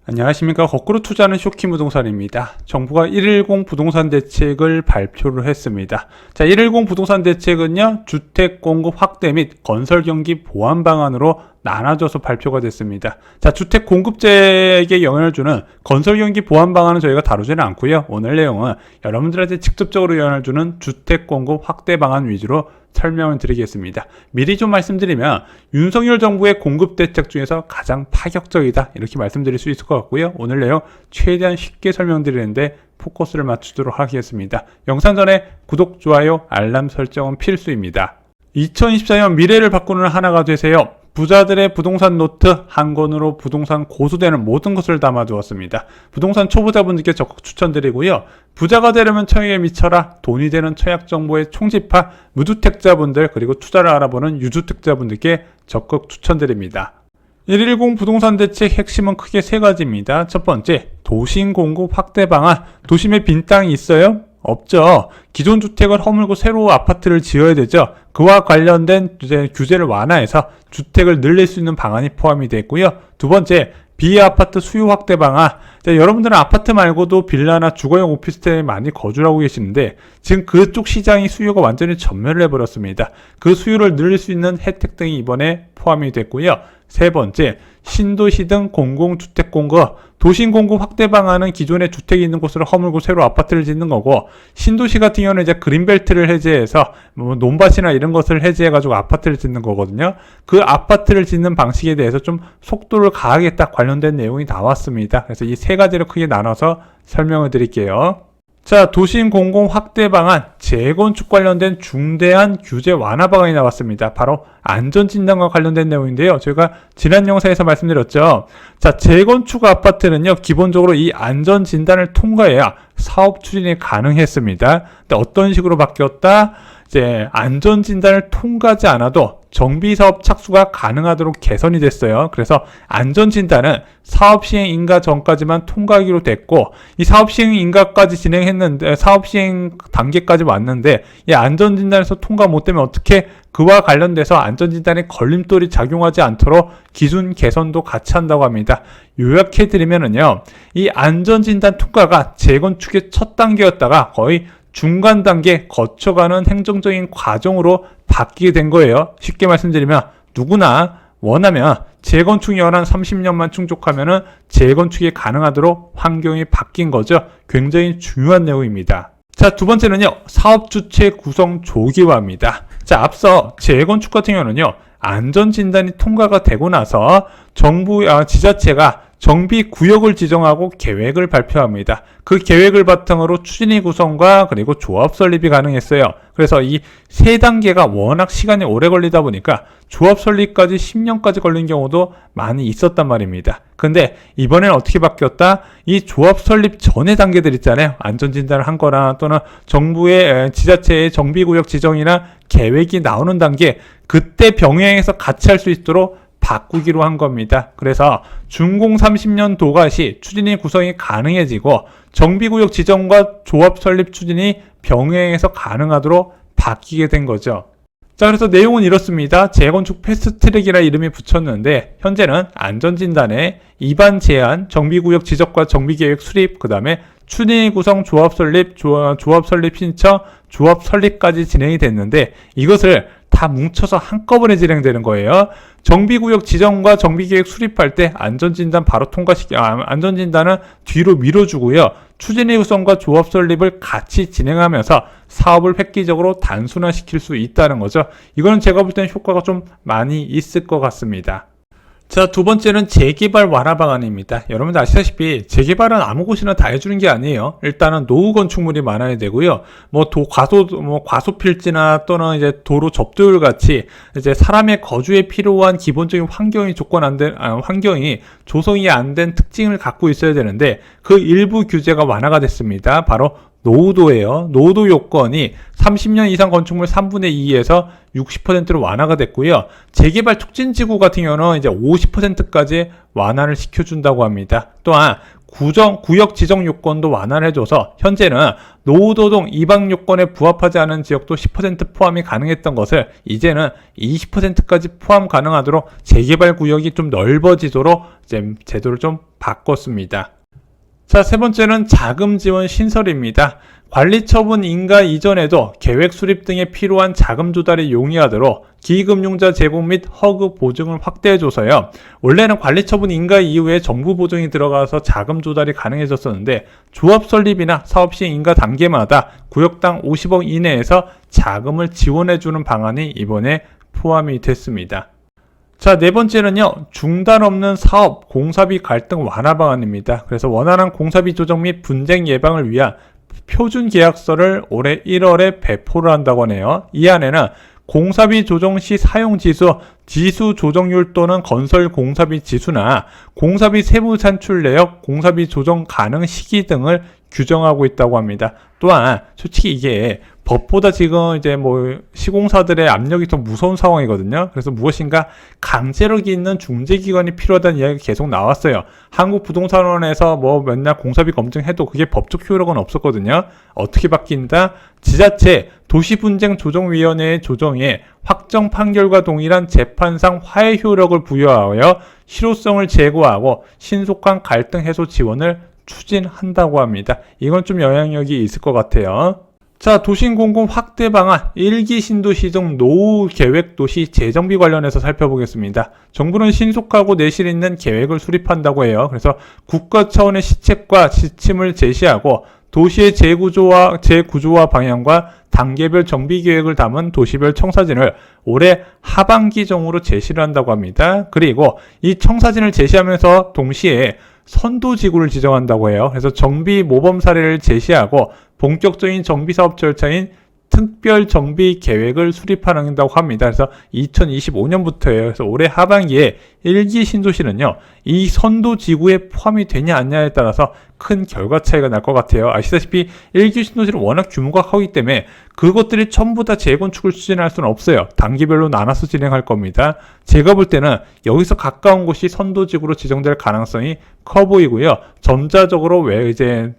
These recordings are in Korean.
안녕하십니까. 거꾸로 투자하는 쇼키부동산입니다. 정부가 110 부동산 대책을 발표를 했습니다. 자, 110 부동산 대책은요, 주택 공급 확대 및 건설 경기 보완 방안으로 나눠져서 발표가 됐습니다. 자, 주택 공급자에게 영향을 주는 건설 경기 보완 방안은 저희가 다루지는 않고요. 오늘 내용은 여러분들한테 직접적으로 영향을 주는 주택 공급 확대 방안 위주로 설명을 드리겠습니다. 미리 좀 말씀드리면 윤석열 정부의 공급 대책 중에서 가장 파격적이다, 이렇게 말씀드릴 수 있을 것 같고요. 오늘 내용 최대한 쉽게 설명드리는데 포커스를 맞추도록 하겠습니다. 영상 전에 구독, 좋아요, 알람 설정은 필수입니다. 2024년 미래를 바꾸는 하나가 되세요. 부자들의 부동산 노트 한 권으로 부동산 고수되는 모든 것을 담아두었습니다. 부동산 초보자분들께 적극 추천드리고요. 부자가 되려면 청약에 미쳐라, 돈이 되는 청약 정보의 총집합, 무주택자분들 그리고 투자를 알아보는 유주택자분들께 적극 추천드립니다. 110 부동산 대책 핵심은 크게 세 가지입니다. 첫 번째, 도심 공급 확대 방안. 도심에 빈 땅이 있어요? 없죠. 기존 주택을 허물고 새로 아파트를 지어야 되죠. 그와 관련된 규제를 완화해서 주택을 늘릴 수 있는 방안이 포함이 되어 있고요. 두 번째, 비아파트 수요 확대 방안. 자, 여러분들은 아파트 말고도 빌라나 주거용 오피스텔에 많이 거주를 하고 계시는데 지금 그쪽 시장이 수요가 완전히 전멸을 해버렸습니다. 그 수요를 늘릴 수 있는 혜택 등이 이번에 포함이 됐고요. 세 번째, 신도시 등 공공주택 공급. 도심 공급 확대 방안은 기존에 주택이 있는 곳으로 허물고 새로 아파트를 짓는 거고, 신도시 같은 경우는 이제 그린벨트를 해제해서 논밭이나 이런 것을 해제해가지고 아파트를 짓는 거거든요. 그 아파트를 짓는 방식에 대해서 좀 속도를 가하겠다 관련된 내용이 나왔습니다. 그래서 이 세 가지로 크게 나눠서 설명을 드릴게요. 자, 도심 공공 확대 방안, 재건축 관련된 중대한 규제 완화 방안이 나왔습니다. 바로 안전진단과 관련된 내용인데요. 저희가 지난 영상에서 말씀드렸죠. 자, 재건축 아파트는요, 기본적으로 이 안전진단을 통과해야 사업 추진이 가능했습니다. 근데 어떤 식으로 바뀌었다? 이제 안전진단을 통과하지 않아도 정비사업 착수가 가능하도록 개선이 됐어요. 그래서 안전진단은 사업시행 인가 전까지만 통과하기로 됐고, 이 사업시행 인가까지 진행했는데, 사업시행 단계까지 왔는데 이 안전진단에서 통과 못되면 어떻게, 그와 관련돼서 안전진단에 걸림돌이 작용하지 않도록 기준 개선도 같이 한다고 합니다. 요약해드리면은요, 이 안전진단 통과가 재건축의 첫 단계였다가 거의 중간 단계 거쳐가는 행정적인 과정으로 바뀌게 된 거예요. 쉽게 말씀드리면 누구나 원하면 재건축 연한 30년만 충족하면은 재건축이 가능하도록 환경이 바뀐 거죠. 굉장히 중요한 내용입니다. 자, 두 번째는요, 사업 주체 구성 조기화입니다. 자, 앞서 재건축 같은 경우는요, 안전진단이 통과가 되고 나서 정부, 지자체가 정비 구역을 지정하고 계획을 발표합니다. 그 계획을 바탕으로 추진위 구성과 그리고 조합 설립이 가능했어요. 그래서 이 세 단계가 워낙 시간이 오래 걸리다 보니까 조합 설립까지 10년까지 걸린 경우도 많이 있었단 말입니다. 근데 이번에는 어떻게 바뀌었다? 이 조합 설립 전의 단계들 있잖아요. 안전진단을 한 거나 또는 정부의 지자체의 정비구역 지정이나 계획이 나오는 단계, 그때 병행해서 같이 할 수 있도록 바꾸기로 한 겁니다. 그래서 준공 30년 도가 시 추진위 구성이 가능해지고 정비구역 지정과 조합 설립 추진이 병행해서 가능하도록 바뀌게 된 거죠. 자, 그래서 내용은 이렇습니다. 재건축 패스트트랙이라 이름이 붙였는데 현재는 안전진단에 입안 제한, 정비구역 지적과 정비계획 수립, 그 다음에 추진위 구성, 조합 설립, 조합 설립 신청, 조합 설립까지 진행이 됐는데 이것을 다 뭉쳐서 한꺼번에 진행되는 거예요. 정비구역 지정과 정비계획 수립할 때 안전진단 바로 안전진단은 뒤로 밀어주고요. 추진위 구성과 조합 설립을 같이 진행하면서 사업을 획기적으로 단순화시킬 수 있다는 거죠. 이거는 제가 볼 때는 효과가 좀 많이 있을 것 같습니다. 자, 두 번째는 재개발 완화 방안입니다. 여러분들 아시다시피 재개발은 아무 곳이나 다 해주는 게 아니에요. 일단은 노후 건축물이 많아야 되고요. 과소 필지나 또는 이제 도로 접두율 같이 이제 사람의 거주에 필요한 기본적인 환경이 환경이 조성이 안 된 특징을 갖고 있어야 되는데 그 일부 규제가 완화가 됐습니다. 바로 노후도예요. 노후도 요건이 30년 이상 건축물 3분의 2에서 60%로 완화가 됐고요. 재개발 촉진지구 같은 경우는 이제 50%까지 완화를 시켜준다고 합니다. 또한 구역 지정 요건도 완화를 해줘서 현재는 노후도동 이방 요건에 부합하지 않은 지역도 10% 포함이 가능했던 것을 이제는 20%까지 포함 가능하도록 재개발 구역이 좀 넓어지도록 제도를 좀 바꿨습니다. 자, 세 번째는 자금 지원 신설입니다. 관리처분 인가 이전에도 계획 수립 등에 필요한 자금 조달이 용이하도록 기금융자 제공 및 허그 보증을 확대해줘서요. 원래는 관리처분 인가 이후에 정부 보증이 들어가서 자금 조달이 가능해졌었는데 조합 설립이나 사업 시행 인가 단계마다 구역당 50억 이내에서 자금을 지원해주는 방안이 이번에 포함이 됐습니다. 자, 네 번째는요, 중단 없는 사업 공사비 갈등 완화 방안입니다. 그래서 원활한 공사비 조정 및 분쟁 예방을 위한 표준 계약서를 올해 1월에 배포를 한다고 하네요. 이 안에는 공사비 조정 시 사용 지수 조정률 또는 건설 공사비 지수나 공사비 세부 산출 내역, 공사비 조정 가능 시기 등을 규정하고 있다고 합니다. 또한 솔직히 이게 법보다 지금 이제 시공사들의 압력이 더 무서운 상황이거든요. 그래서 무엇인가 강제력이 있는 중재기관이 필요하다는 이야기가 계속 나왔어요. 한국부동산원에서 맨날 공사비 검증해도 그게 법적 효력은 없었거든요. 어떻게 바뀐다? 지자체 도시분쟁조정위원회의 조정에 확정 판결과 동일한 재판상 화해 효력을 부여하여 실효성을 제고하고 신속한 갈등 해소 지원을 추진한다고 합니다. 이건 좀 영향력이 있을 것 같아요. 자, 도심공공 확대 방안 1기 신도시 등 노후 계획 도시 재정비 관련해서 살펴보겠습니다. 정부는 신속하고 내실 있는 계획을 수립한다고 해요. 그래서 국가 차원의 시책과 지침을 제시하고 도시의 재구조와 방향과 단계별 정비 계획을 담은 도시별 청사진을 올해 하반기 정으로 제시를 한다고 합니다. 그리고 이 청사진을 제시하면서 동시에 선도지구를 지정한다고 해요. 그래서 정비 모범 사례를 제시하고 본격적인 정비사업 절차인 특별 정비 계획을 수립한다고 합니다. 그래서 2025년부터예요. 그래서 올해 하반기에 1기 신도시는요, 이 선도지구에 포함이 되냐 안 되냐에 따라서 큰 결과 차이가 날 것 같아요. 아시다시피 1기 신도시는 워낙 규모가 크기 때문에 그것들이 전부 다 재건축을 추진할 수는 없어요. 단계별로 나눠서 진행할 겁니다. 제가 볼 때는 여기서 가까운 곳이 선도지구로 지정될 가능성이 커 보이고요. 점차적으로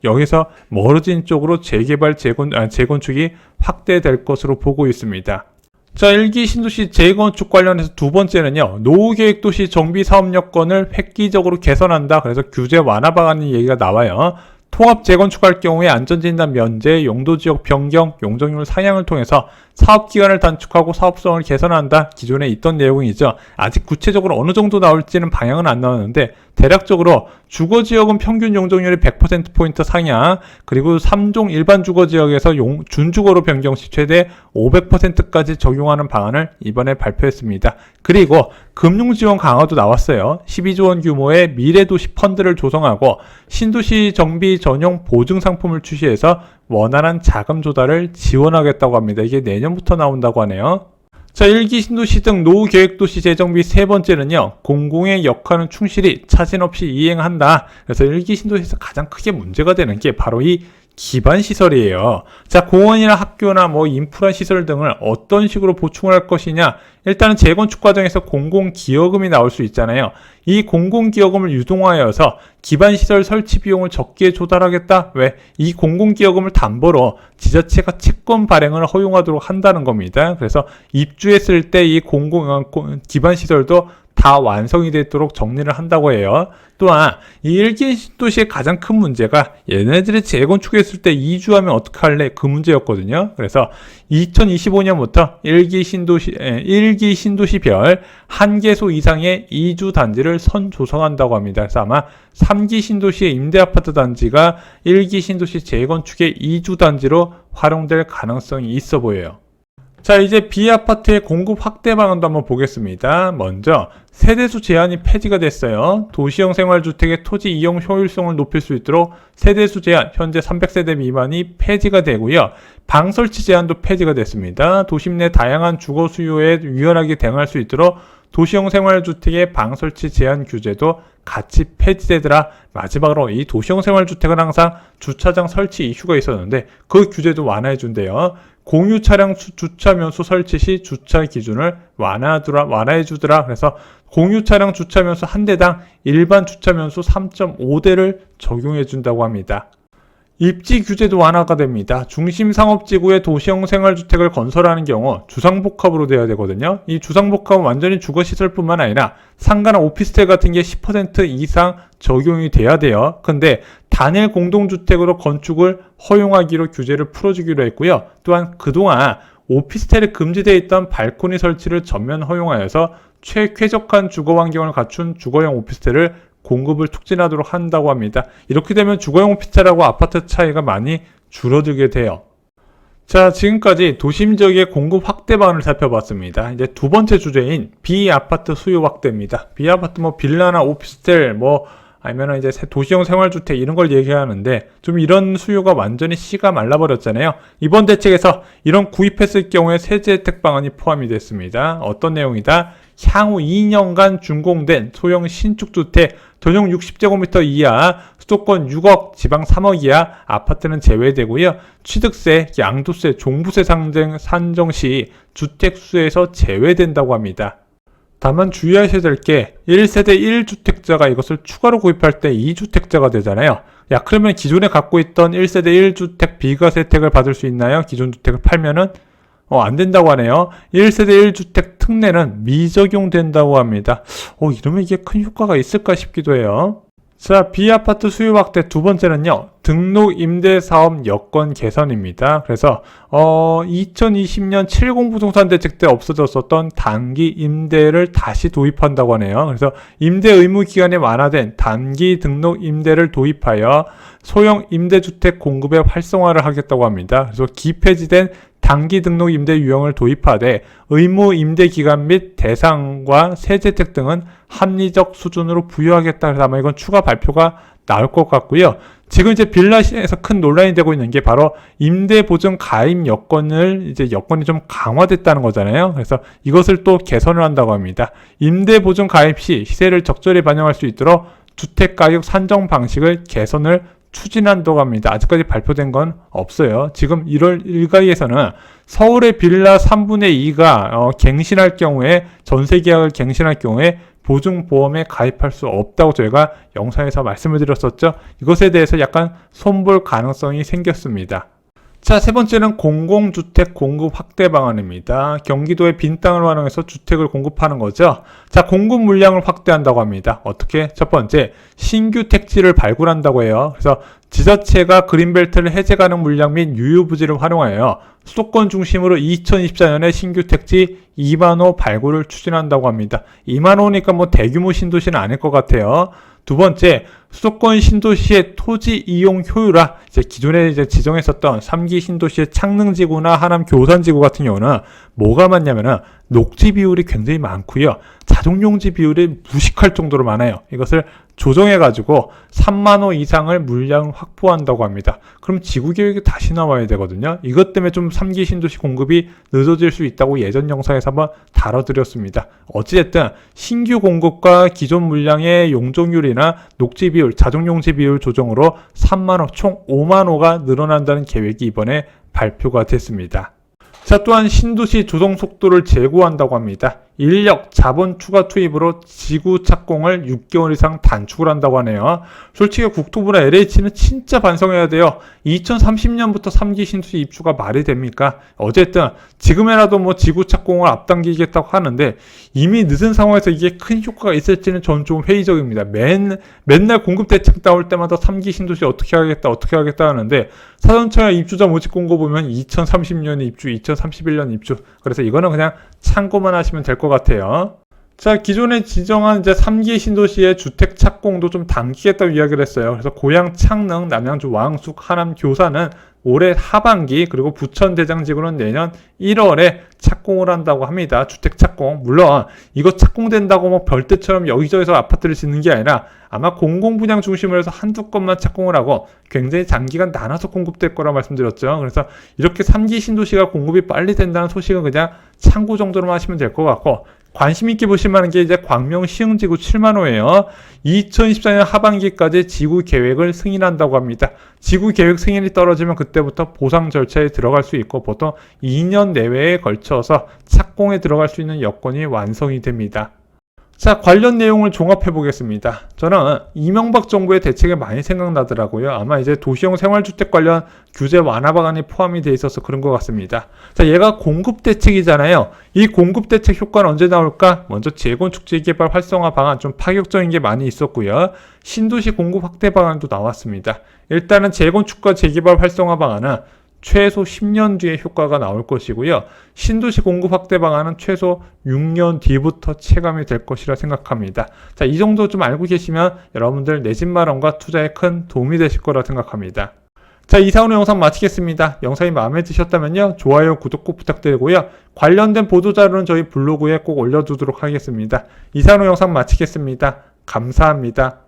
여기서 멀어진 쪽으로 재건축이 확대될 것으로 보고 있습니다. 자, 1기 신도시 재건축 관련해서 두 번째는요, 노후계획도시 정비사업 여건을 획기적으로 개선한다. 그래서 규제 완화 방안의 얘기가 나와요. 통합 재건축할 경우에 안전진단 면제, 용도지역 변경, 용적률 상향을 통해서 사업기간을 단축하고 사업성을 개선한다. 기존에 있던 내용이죠. 아직 구체적으로 어느 정도 나올지는 방향은 안 나왔는데 대략적으로 주거지역은 평균 용적률이 100%포인트 상향, 그리고 3종 일반 주거지역에서 준주거로 변경 시 최대 500%까지 적용하는 방안을 이번에 발표했습니다. 그리고 금융지원 강화도 나왔어요. 12조 원 규모의 미래도시 펀드를 조성하고 신도시 정비 전용 보증 상품을 출시해서 원활한 자금 조달을 지원하겠다고 합니다. 이게 내년부터 나온다고 하네요. 자, 1기 신도시 등 노후계획도시 재정비 세 번째는요, 공공의 역할은 충실히 차질 없이 이행한다. 그래서 1기 신도시에서 가장 크게 문제가 되는 게 바로 이 기반시설이에요. 자, 공원이나 학교나 인프라 시설 등을 어떤 식으로 보충을 할 것이냐. 일단은 재건축 과정에서 공공기여금이 나올 수 있잖아요. 이 공공기여금을 유동하여서 기반시설 설치 비용을 적게 조달하겠다. 왜? 이 공공기여금을 담보로 지자체가 채권 발행을 허용하도록 한다는 겁니다. 그래서 입주했을 때 이 기반시설도 다 완성이 되도록 정리를 한다고 해요. 또한 이 1기 신도시의 가장 큰 문제가 얘네들이 재건축했을 때 이주하면 어떡할래? 그 문제였거든요. 그래서 2025년부터 1기 신도시별 1개소 이상의 이주 단지를 선조성한다고 합니다. 그래서 아마 3기 신도시의 임대아파트 단지가 1기 신도시 재건축의 이주 단지로 활용될 가능성이 있어 보여요. 자, 이제 B아파트의 공급 확대 방안도 한번 보겠습니다. 먼저 세대수 제한이 폐지가 됐어요. 도시형 생활주택의 토지 이용 효율성을 높일 수 있도록 세대수 제한 현재 300세대 미만이 폐지가 되고요. 방 설치 제한도 폐지가 됐습니다. 도심 내 다양한 주거 수요에 유연하게 대응할 수 있도록 도시형 생활주택의 방 설치 제한 규제도 같이 폐지되더라. 마지막으로 이 도시형 생활주택은 항상 주차장 설치 이슈가 있었는데 그 규제도 완화해 준대요. 공유 차량 주차 면소 설치 시 주차 기준을 완화해 주더라. 그래서 공유 차량 주차 면소 한 대당 일반 주차 면소 3.5대를 적용해 준다고 합니다. 입지 규제도 완화가 됩니다. 중심 상업지구에 도시형 생활주택을 건설하는 경우 주상복합으로 돼야 되거든요. 이 주상복합은 완전히 주거시설뿐만 아니라 상가나 오피스텔 같은 게 10% 이상 적용이 돼야 돼요. 근데 단일 공동주택으로 건축을 허용하기로 규제를 풀어주기로 했고요. 또한 그동안 오피스텔에 금지되어 있던 발코니 설치를 전면 허용하여서 최쾌적한 주거 환경을 갖춘 주거형 오피스텔을 공급을 촉진하도록 한다고 합니다. 이렇게 되면 주거용 오피스텔하고 아파트 차이가 많이 줄어들게 돼요. 자, 지금까지 도심 지역의 공급 확대 방안을 살펴봤습니다. 이제 두 번째 주제인 비아파트 수요 확대입니다. 비아파트 빌라나 오피스텔 아니면 이제 도시형 생활주택 이런 걸 얘기하는데 좀 이런 수요가 완전히 씨가 말라버렸잖아요. 이번 대책에서 이런 구입했을 경우에 세제 혜택 방안이 포함이 됐습니다. 어떤 내용이다? 향후 2년간 준공된 소형 신축주택 전용 60제곱미터 이하 수도권 6억, 지방 3억 이하 아파트는 제외되고요. 취득세, 양도세, 종부세 산정 시 주택수에서 제외된다고 합니다. 다만 주의하셔야 될 게 1세대 1주택자가 이것을 추가로 구입할 때 2주택자가 되잖아요. 그러면 기존에 갖고 있던 1세대 1주택 비과세 혜택을 받을 수 있나요? 기존 주택을 팔면은 안 된다고 하네요. 1세대 1주택 특례는 미적용된다고 합니다. 이러면 이게 큰 효과가 있을까 싶기도 해요. 자, 비아파트 수요 확대 두 번째는요. 등록 임대 사업 여건 개선입니다. 그래서 2020년 70 부동산 대책 때 없어졌었던 단기 임대를 다시 도입한다고 하네요. 그래서 임대 의무 기간이 완화된 단기 등록 임대를 도입하여 소형 임대주택 공급의 활성화를 하겠다고 합니다. 그래서 기폐지된 단기 등록 임대 유형을 도입하되 의무 임대 기간 및 대상과 세제 혜택 등은 합리적 수준으로 부여하겠다. 그래서 아마 이건 추가 발표가 나올 것 같고요. 지금 이제 빌라 시장에서 큰 논란이 되고 있는 게 바로 임대보증 가입 여건이 좀 강화됐다는 거잖아요. 그래서 이것을 또 개선을 한다고 합니다. 임대보증 가입 시 시세를 적절히 반영할 수 있도록 주택가격 산정 방식을 개선을 추진한다고 합니다. 아직까지 발표된 건 없어요. 지금 1월 1가에서는 서울의 빌라 3분의 2가 갱신할 경우에 전세계약을 갱신할 경우에 보증보험에 가입할 수 없다고 저희가 영상에서 말씀을 드렸었죠. 이것에 대해서 약간 손볼 가능성이 생겼습니다. 자, 세 번째는 공공주택 공급 확대 방안입니다. 경기도의 빈 땅을 활용해서 주택을 공급하는 거죠. 자, 공급 물량을 확대한다고 합니다. 어떻게? 첫 번째, 신규 택지를 발굴한다고 해요. 그래서 지자체가 그린벨트를 해제 가능 물량 및 유휴부지를 활용하여 수도권 중심으로 2024년에 신규 택지 2만 호 발굴을 추진한다고 합니다. 2만 호니까 대규모 신도시는 아닐 것 같아요. 두 번째, 수도권 신도시의 토지 이용 효율화. 기존에 지정했었던 3기 신도시의 창릉지구나 하남 교산지구 같은 경우는 뭐가 많냐면은 녹지 비율이 굉장히 많고요. 자동용지 비율이 무식할 정도로 많아요. 이것을 조정해가지고 3만 호 이상을 물량을 확보한다고 합니다. 그럼 지구계획이 다시 나와야 되거든요. 이것 때문에 좀 3기 신도시 공급이 늦어질 수 있다고 예전 영상에서 한번 다뤄드렸습니다. 어찌됐든 신규 공급과 기존 물량의 용적률이나 녹지 비율, 자동용지 비율 조정으로 3만 호, 총 5만 호가 늘어난다는 계획이 이번에 발표가 됐습니다. 자, 또한 신도시 조성 속도를 제고한다고 합니다. 인력, 자본 추가 투입으로 지구 착공을 6개월 이상 단축을 한다고 하네요. 솔직히 국토부나 LH는 진짜 반성해야 돼요. 2030년부터 3기 신도시 입주가 말이 됩니까? 어쨌든 지금이라도 지구 착공을 앞당기겠다고 하는데 이미 늦은 상황에서 이게 큰 효과가 있을지는 저는 좀 회의적입니다. 맨날 공급 대책 나올 때마다 3기 신도시 어떻게 하겠다 하는데 사전청약 입주자 모집 공고 보면 2030년에 입주, 2031년 입주. 그래서 이거는 그냥 참고만 하시면 될 것 같아요. 자, 기존에 지정한 3기 신도시의 주택 착공도 좀 당기겠다고 이야기를 했어요. 그래서 고양, 창릉, 남양주, 왕숙, 하남, 교사는 올해 하반기, 그리고 부천 대장지구는 내년 1월에 착공을 한다고 합니다. 주택 착공. 물론 이거 착공된다고 별대처럼 여기저기서 아파트를 짓는 게 아니라 아마 공공분양 중심으로 해서 한두 건만 착공을 하고 굉장히 장기간 나눠서 공급될 거라고 말씀드렸죠. 그래서 이렇게 3기 신도시가 공급이 빨리 된다는 소식은 그냥 참고 정도로만 하시면 될 것 같고, 관심 있게 보실 만한 게 이제 광명 시흥지구 7만호예요. 2014년 하반기까지 지구 계획을 승인한다고 합니다. 지구 계획 승인이 떨어지면 그때부터 보상 절차에 들어갈 수 있고 보통 2년 내외에 걸쳐서 착공에 들어갈 수 있는 여건이 완성이 됩니다. 자, 관련 내용을 종합해 보겠습니다. 저는 이명박 정부의 대책이 많이 생각나더라고요. 아마 이제 도시형 생활주택 관련 규제 완화 방안이 포함이 돼 있어서 그런 것 같습니다. 자, 얘가 공급 대책이잖아요. 이 공급 대책 효과는 언제 나올까? 먼저 재건축 재개발 활성화 방안 좀 파격적인 게 많이 있었고요. 신도시 공급 확대 방안도 나왔습니다. 일단은 재건축과 재개발 활성화 방안은 최소 10년 뒤에 효과가 나올 것이고요. 신도시 공급 확대 방안은 최소 6년 뒤부터 체감이 될 것이라 생각합니다. 자, 이 정도 좀 알고 계시면 여러분들 내 집 마련과 투자에 큰 도움이 되실 거라 생각합니다. 자, 이상으로 영상 마치겠습니다. 영상이 마음에 드셨다면요, 좋아요, 구독 꼭 부탁드리고요. 관련된 보도자료는 저희 블로그에 꼭 올려두도록 하겠습니다. 이상으로 영상 마치겠습니다. 감사합니다.